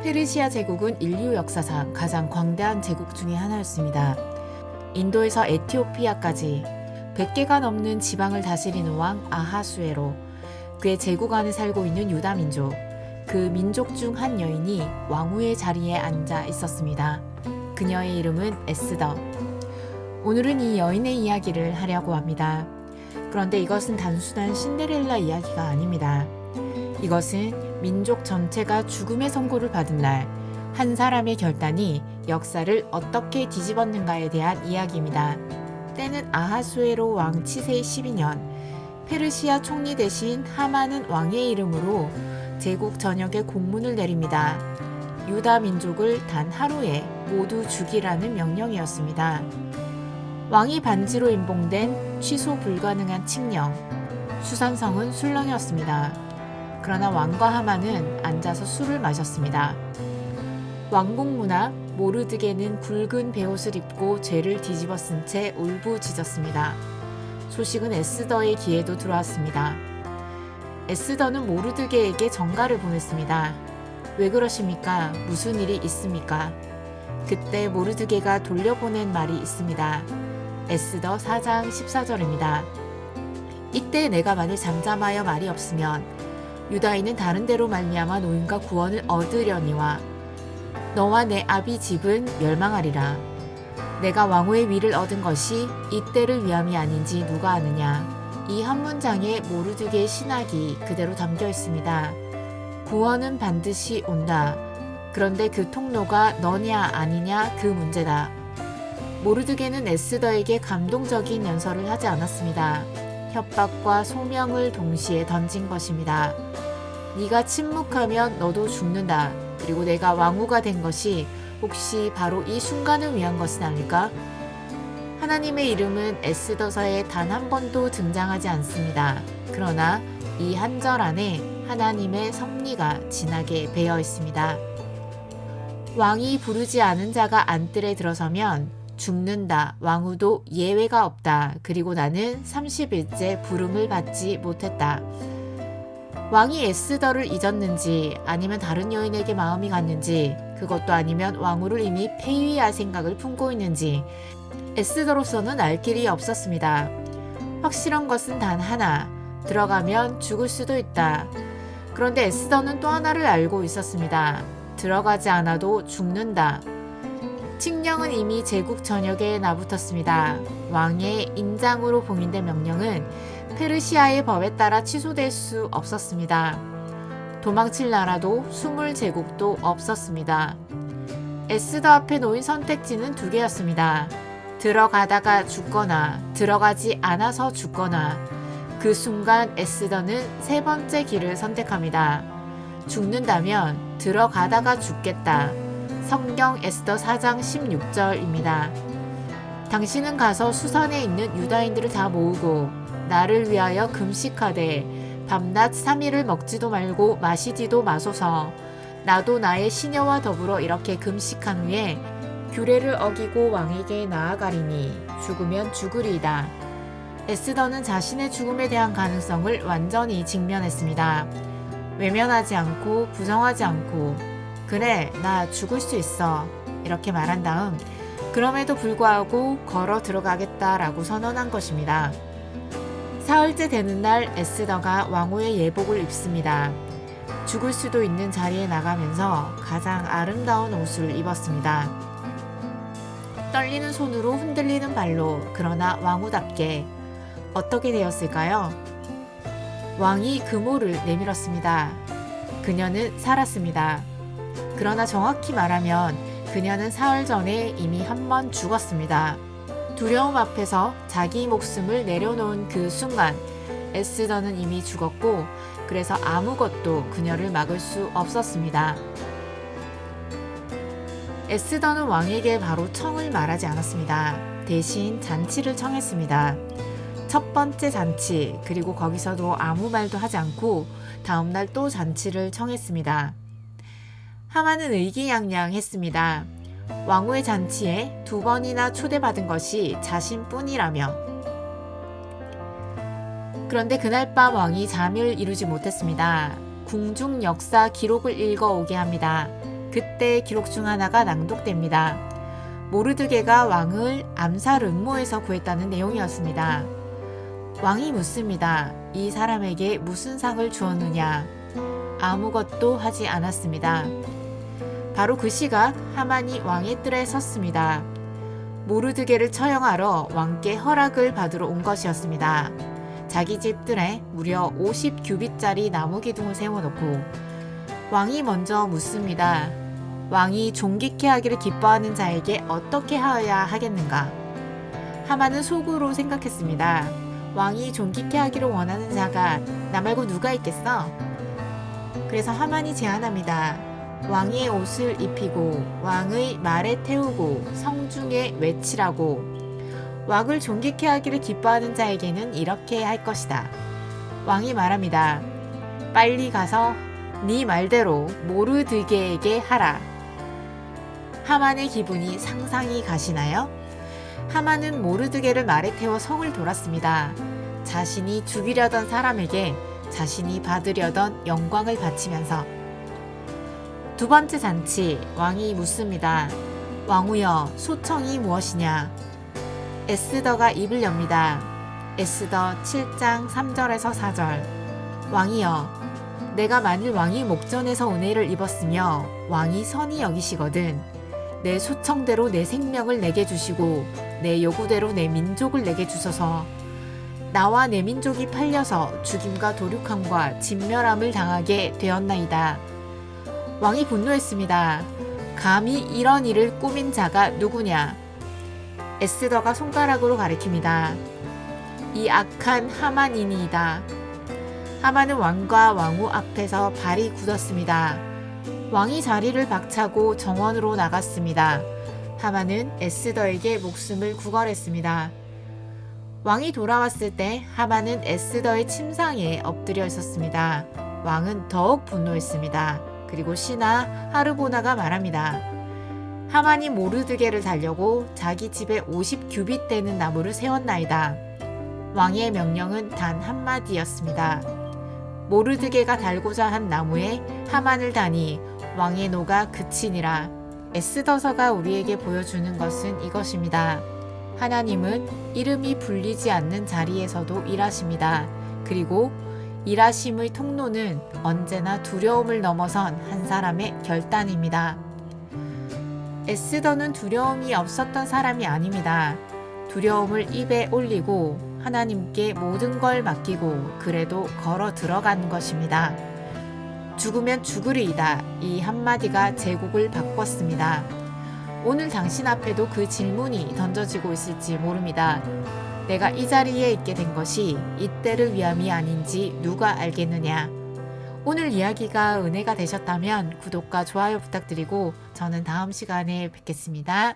페르시아 제국은 인류 역사상 가장 광대한 제국 중의 하나였습니다. 인도에서 에티오피아까지 100개가 넘는 지방을 다스리는 왕 아하수에로, 그의 제국 안에 살고 있는 유다 민족, 그 민족 중 한 여인이 왕후의 자리에 앉아 있었습니다. 그녀의 이름은 에스더. 오늘은 이 여인의 이야기를 하려고 합니다. 그런데 이것은 단순한 신데렐라 이야기가 아닙니다. 이것은 민족 전체가 죽음의 선고를 받은 날, 한 사람의 결단이 역사를 어떻게 뒤집었는가에 대한 이야기입니다. 때는 아하수에로 왕 치세 12년, 페르시아 총리 대신 하만은 왕의 이름으로 제국 전역에 공문을 내립니다. 유다 민족을 단 하루에 모두 죽이라는 명령이었습니다. 왕이 반지로 임봉된 취소 불가능한 칙령, 수산성은 술렁이었습니다. 그러나 왕과 하만은 앉아서 술을 마셨습니다. 왕국 문화 모르드게는 굵은 베옷을 입고 죄를 뒤집어 쓴 채 울부짖었습니다. 소식은 에스더의 귀에도 들어왔습니다. 에스더는 모르드게에게 전가를 보냈습니다. 왜 그러십니까? 무슨 일이 있습니까? 그때 모르드게가 돌려보낸 말이 있습니다. 에스더 4장 14절입니다. 이때 내가 만일 잠잠하여 말이 없으면 유다인은 다른 데로 말미암아 노임과 구원을 얻으려니와 너와 내 아비 집은 멸망하리라. 내가 왕후의 위를 얻은 것이 이때를 위함이 아닌지 누가 아느냐. 이 한 문장에 모르드게의 신학이 그대로 담겨 있습니다. 구원은 반드시 온다. 그런데 그 통로가 너냐 아니냐 그 문제다. 모르드게는 에스더에게 감동적인 연설을 하지 않았습니다. 협박과 소명을 동시에 던진 것입니다. 네가 침묵하면 너도 죽는다. 그리고 내가 왕후가 된 것이 혹시 바로 이 순간을 위한 것은 아닐까? 하나님의 이름은 에스더서에 단 한 번도 등장하지 않습니다. 그러나 이 한 절 안에 하나님의 섭리가 진하게 배어 있습니다. 왕이 부르지 않은 자가 안뜰에 들어서면 죽는다. 왕후도 예외가 없다. 그리고 나는 30일째 부름을 받지 못했다. 왕이 에스더를 잊었는지 아니면 다른 여인에게 마음이 갔는지, 그것도 아니면 왕후를 이미 폐위할 생각을 품고 있는지 에스더로서는 알 길이 없었습니다. 확실한 것은 단 하나, 들어가면 죽을 수도 있다. 그런데 에스더는 또 하나를 알고 있었습니다. 들어가지 않아도 죽는다. 칙령은 이미 제국 전역에 나붙었습니다. 왕의 인장으로 봉인된 명령은 페르시아의 법에 따라 취소될 수 없었습니다. 도망칠 나라도 숨을 제국도 없었습니다. 에스더 앞에 놓인 선택지는 두 개였습니다. 들어가다가 죽거나 들어가지 않아서 죽거나. 그 순간 에스더는 세 번째 길을 선택합니다. 죽는다면 들어가다가 죽겠다. 성경 에스더 4장 16절입니다. 당신은 가서 수산에 있는 유다인들을 다 모으고 나를 위하여 금식하되 밤낮 3일을 먹지도 말고 마시지도 마소서. 나도 나의 시녀와 더불어 이렇게 금식한 후에 규례를 어기고 왕에게 나아가리니 죽으면 죽으리이다. 에스더는 자신의 죽음에 대한 가능성을 완전히 직면했습니다. 외면하지 않고 부정하지 않고 그래 나 죽을 수 있어 이렇게 말한 다음 그럼에도 불구하고 걸어 들어가겠다라고 선언한 것입니다. 사흘째 되는 날 에스더가 왕후의 예복을 입습니다. 죽을 수도 있는 자리에 나가면서 가장 아름다운 옷을 입었습니다. 떨리는 손으로 흔들리는 발로, 그러나 왕후답게. 어떻게 되었을까요? 왕이 금호를 내밀었습니다. 그녀는 살았습니다. 그러나 정확히 말하면 그녀는 사흘 전에 이미 한 번 죽었습니다. 두려움 앞에서 자기 목숨을 내려놓은 그 순간 에스더는 이미 죽었고 그래서 아무것도 그녀를 막을 수 없었습니다. 에스더는 왕에게 바로 청을 말하지 않았습니다. 대신 잔치를 청했습니다. 첫 번째 잔치, 그리고 거기서도 아무 말도 하지 않고 다음날 또 잔치를 청했습니다. 하만은 의기양양했습니다. 왕후의 잔치에 2번이나 초대받은 것이 자신뿐이라며. 그런데 그날 밤 왕이 잠을 이루지 못했습니다. 궁중 역사 기록을 읽어오게 합니다. 그때 기록 중 하나가 낭독됩니다. 모르드게가 왕을 암살 음모에서 구했다는 내용이었습니다. 왕이 묻습니다. 이 사람에게 무슨 상을 주었느냐? 아무것도 하지 않았습니다. 바로 그 시각 하만이 왕의 뜰에 섰습니다. 모르드게를 처형하러 왕께 허락을 받으러 온 것이었습니다. 자기 집 뜰에 무려 50규빗짜리 나무 기둥을 세워놓고 왕이 먼저 묻습니다. 왕이 존귀케 하기를 기뻐하는 자에게 어떻게 하여야 하겠는가? 하만은 속으로 생각했습니다. 왕이 존귀케 하기를 원하는 자가 나 말고 누가 있겠어? 그래서 하만이 제안합니다. 왕의 옷을 입히고 왕의 말에 태우고 성중에 외치라고. 왕을 존귀케 하기를 기뻐하는 자에게는 이렇게 할 것이다. 왕이 말합니다. 빨리 가서 네 말대로 모르드게에게 하라. 하만의 기분이 상상이 가시나요? 하만은 모르드게를 말에 태워 성을 돌았습니다. 자신이 죽이려던 사람에게 자신이 받으려던 영광을 바치면서. 두 번째 잔치, 왕이 묻습니다. 왕후여, 소청이 무엇이냐? 에스더가 입을 엽니다. 에스더 7장 3절에서 4절. 왕이여, 내가 만일 왕이 목전에서 은혜를 입었으며 왕이 선히 여기시거든 내 소청대로 내 생명을 내게 주시고 내 요구대로 내 민족을 내게 주소서. 나와 내 민족이 팔려서 죽임과 도륙함과 진멸함을 당하게 되었나이다. 왕이 분노했습니다. 감히 이런 일을 꾸민 자가 누구냐? 에스더가 손가락으로 가리킵니다. 이 악한 하만이니이다. 하만은 왕과 왕후 앞에서 발이 굳었습니다. 왕이 자리를 박차고 정원으로 나갔습니다. 하만은 에스더에게 목숨을 구걸했습니다. 왕이 돌아왔을 때 하만은 에스더의 침상에 엎드려 있었습니다. 왕은 더욱 분노했습니다. 그리고 신하 하르보나가 말합니다. 하만이 모르드게를 달려고 자기 집에 50규빗 되는 나무를 세웠나이다. 왕의 명령은 단 한마디였습니다. 모르드게가 달고자 한 나무에 하만을 다니 왕의 노가 그치니라. 에스더서가 우리에게 보여주는 것은 이것입니다. 하나님은 이름이 불리지 않는 자리에서도 일하십니다. 그리고 일하심의 통로는 언제나 두려움을 넘어선 한 사람의 결단입니다. 에스더는 두려움이 없었던 사람이 아닙니다. 두려움을 입에 올리고 하나님께 모든 걸 맡기고 그래도 걸어 들어간 것입니다. 죽으면 죽으리이다. 이 한마디가 제국을 바꿨습니다. 오늘 당신 앞에도 그 질문이 던져지고 있을지 모릅니다. 내가 이 자리에 있게 된 것이 이때를 위함이 아닌지 누가 알겠느냐. 오늘 이야기가 은혜가 되셨다면 구독과 좋아요 부탁드리고 저는 다음 시간에 뵙겠습니다.